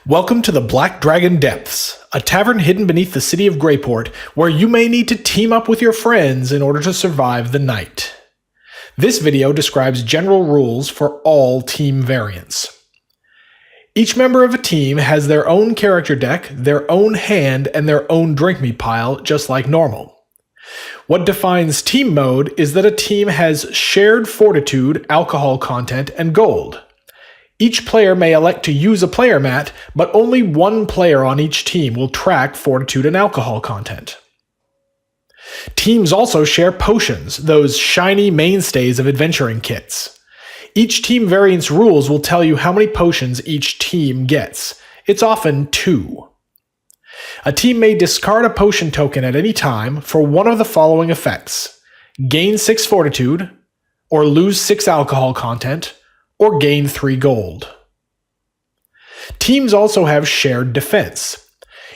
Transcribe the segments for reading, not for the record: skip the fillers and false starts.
Welcome to the Black Dragon Depths, a tavern hidden beneath the city of Greyport, where you may need to team up with your friends in order to survive the night. This video describes general rules for all team variants. Each member of a team has their own character deck, their own hand, and their own drink me pile, just like normal. What defines team mode is that a team has shared Fortitude, alcohol content, and gold. Each player may elect to use a player mat, but only one player on each team will track Fortitude and alcohol content. Teams also share potions, those shiny mainstays of adventuring kits. Each team variant's rules will tell you how many potions each team gets. It's often 2. A team may discard a potion token at any time for one of the following effects: gain 6 Fortitude, or lose 6 alcohol content, or gain 3 gold. Teams also have shared defense.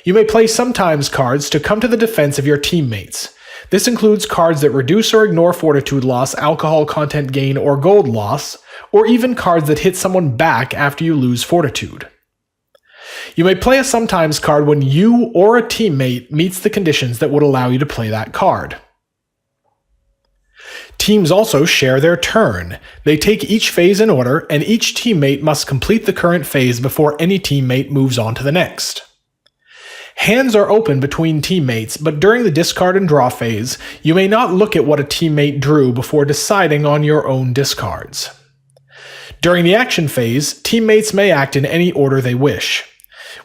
You may play sometimes cards to come to the defense of your teammates. This includes cards that reduce or ignore Fortitude loss, alcohol content gain, or gold loss, or even cards that hit someone back after you lose Fortitude. You may play a sometimes card when you or a teammate meets the conditions that would allow you to play that card. Teams also share their turn. They take each phase in order, and each teammate must complete the current phase before any teammate moves on to the next. Hands are open between teammates, but during the discard and draw phase, you may not look at what a teammate drew before deciding on your own discards. During the action phase, teammates may act in any order they wish.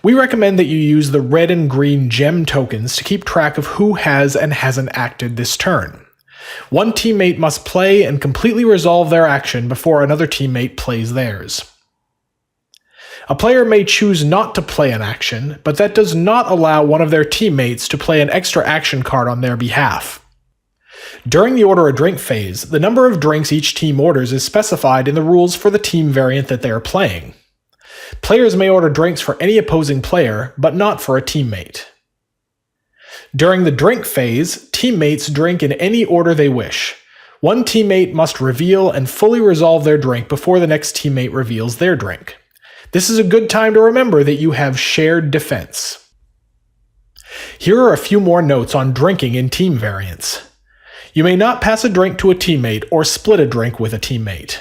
We recommend that you use the red and green gem tokens to keep track of who has and hasn't acted this turn. One teammate must play and completely resolve their action before another teammate plays theirs. A player may choose not to play an action, but that does not allow one of their teammates to play an extra action card on their behalf. During the order a drink phase, the number of drinks each team orders is specified in the rules for the team variant that they are playing. Players may order drinks for any opposing player, but not for a teammate. During the drink phase, teammates drink in any order they wish. One teammate must reveal and fully resolve their drink before the next teammate reveals their drink. This is a good time to remember that you have shared defense. Here are a few more notes on drinking in team variants. You may not pass a drink to a teammate or split a drink with a teammate.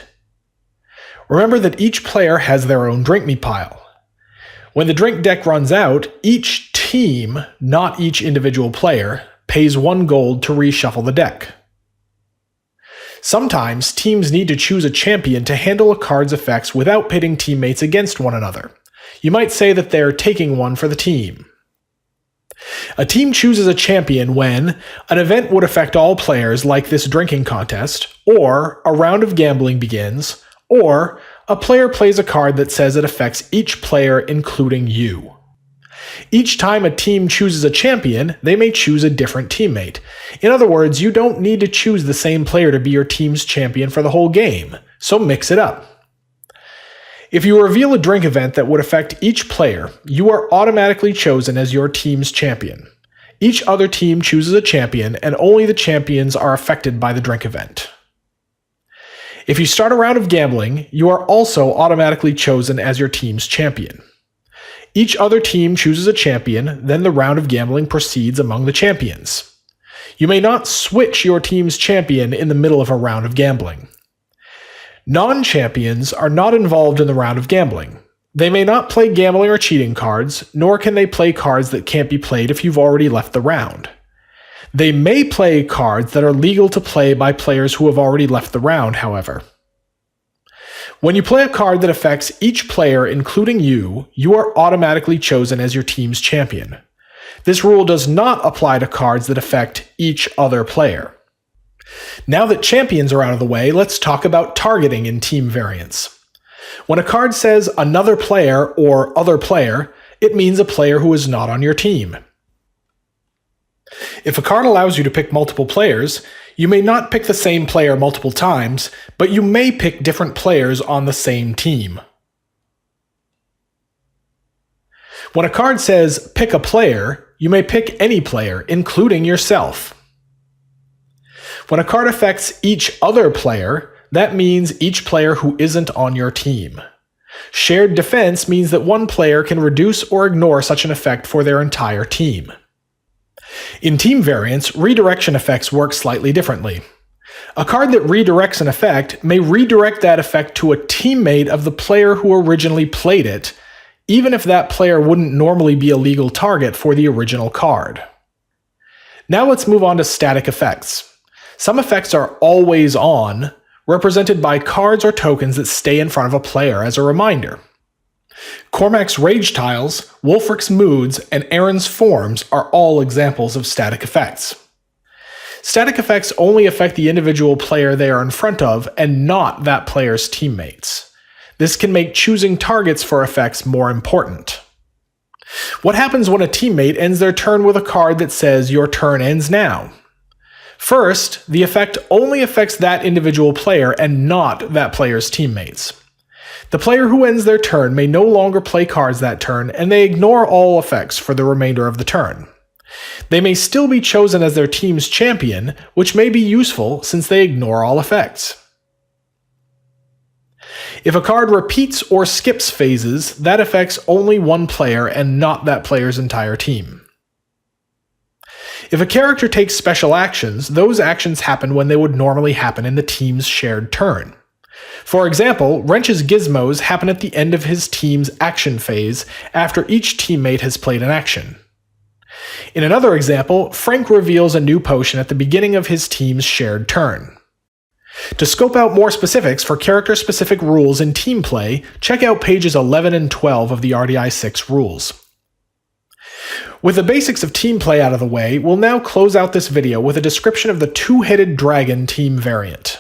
Remember that each player has their own drink me pile. When the drink deck runs out, each team, not each individual player, pays 1 gold to reshuffle the deck. Sometimes teams need to choose a champion to handle a card's effects without pitting teammates against one another. You might say that they're taking one for the team. A team chooses a champion when an event would affect all players, like this drinking contest, or a round of gambling begins, or a player plays a card that says it affects each player, including you. Each time a team chooses a champion, they may choose a different teammate. In other words, you don't need to choose the same player to be your team's champion for the whole game, so mix it up. If you reveal a drink event that would affect each player, you are automatically chosen as your team's champion. Each other team chooses a champion, and only the champions are affected by the drink event. If you start a round of gambling, you are also automatically chosen as your team's champion. Each other team chooses a champion, then the round of gambling proceeds among the champions. You may not switch your team's champion in the middle of a round of gambling. Non-champions are not involved in the round of gambling. They may not play gambling or cheating cards, nor can they play cards that can't be played if you've already left the round. They may play cards that are legal to play by players who have already left the round, however. When you play a card that affects each player, including you, you are automatically chosen as your team's champion. This rule does not apply to cards that affect each other player. Now that champions are out of the way, let's talk about targeting in team variants. When a card says another player or other player, it means a player who is not on your team. If a card allows you to pick multiple players, you may not pick the same player multiple times, but you may pick different players on the same team. When a card says pick a player, you may pick any player, including yourself. When a card affects each other player, that means each player who isn't on your team. Shared defense means that one player can reduce or ignore such an effect for their entire team. In team variants, redirection effects work slightly differently. A card that redirects an effect may redirect that effect to a teammate of the player who originally played it, even if that player wouldn't normally be a legal target for the original card. Now let's move on to static effects. Some effects are always on, represented by cards or tokens that stay in front of a player as a reminder. Cormac's Rage Tiles, Wulfric's Moods, and Aaron's Forms are all examples of static effects. Static effects only affect the individual player they are in front of and not that player's teammates. This can make choosing targets for effects more important. What happens when a teammate ends their turn with a card that says "Your turn ends now"? First, the effect only affects that individual player and not that player's teammates. The player who ends their turn may no longer play cards that turn, and they ignore all effects for the remainder of the turn. They may still be chosen as their team's champion, which may be useful since they ignore all effects. If a card repeats or skips phases, that affects only one player and not that player's entire team. If a character takes special actions, those actions happen when they would normally happen in the team's shared turn. For example, Wrench's gizmos happen at the end of his team's action phase after each teammate has played an action. In another example, Frank reveals a new potion at the beginning of his team's shared turn. To scope out more specifics for character-specific rules in team play, check out pages 11 and 12 of the RDI 6 rules. With the basics of team play out of the way, we'll now close out this video with a description of the two-headed dragon team variant.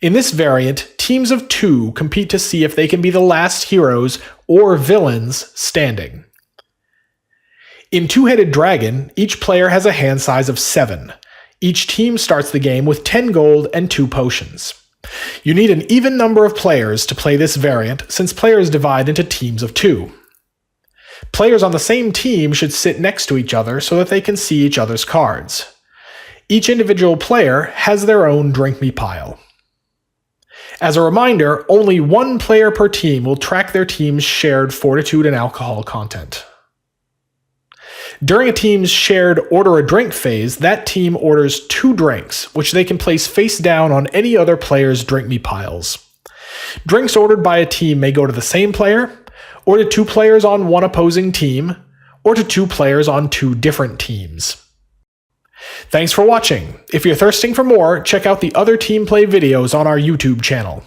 In this variant, teams of two compete to see if they can be the last heroes or villains standing. In Two-Headed Dragon, each player has a hand size of 7. Each team starts the game with 10 gold and 2 potions. You need an even number of players to play this variant, since players divide into teams of 2. Players on the same team should sit next to each other so that they can see each other's cards. Each individual player has their own Drink Me pile. As a reminder, only one player per team will track their team's shared Fortitude and alcohol content. During a team's shared Order a Drink phase, that team orders 2 drinks, which they can place face down on any other player's Drink Me piles. Drinks ordered by a team may go to the same player, or to 2 players on one opposing team, or to 2 players on 2 different teams. Thanks for watching. If you're thirsting for more, check out the other team play videos on our YouTube channel.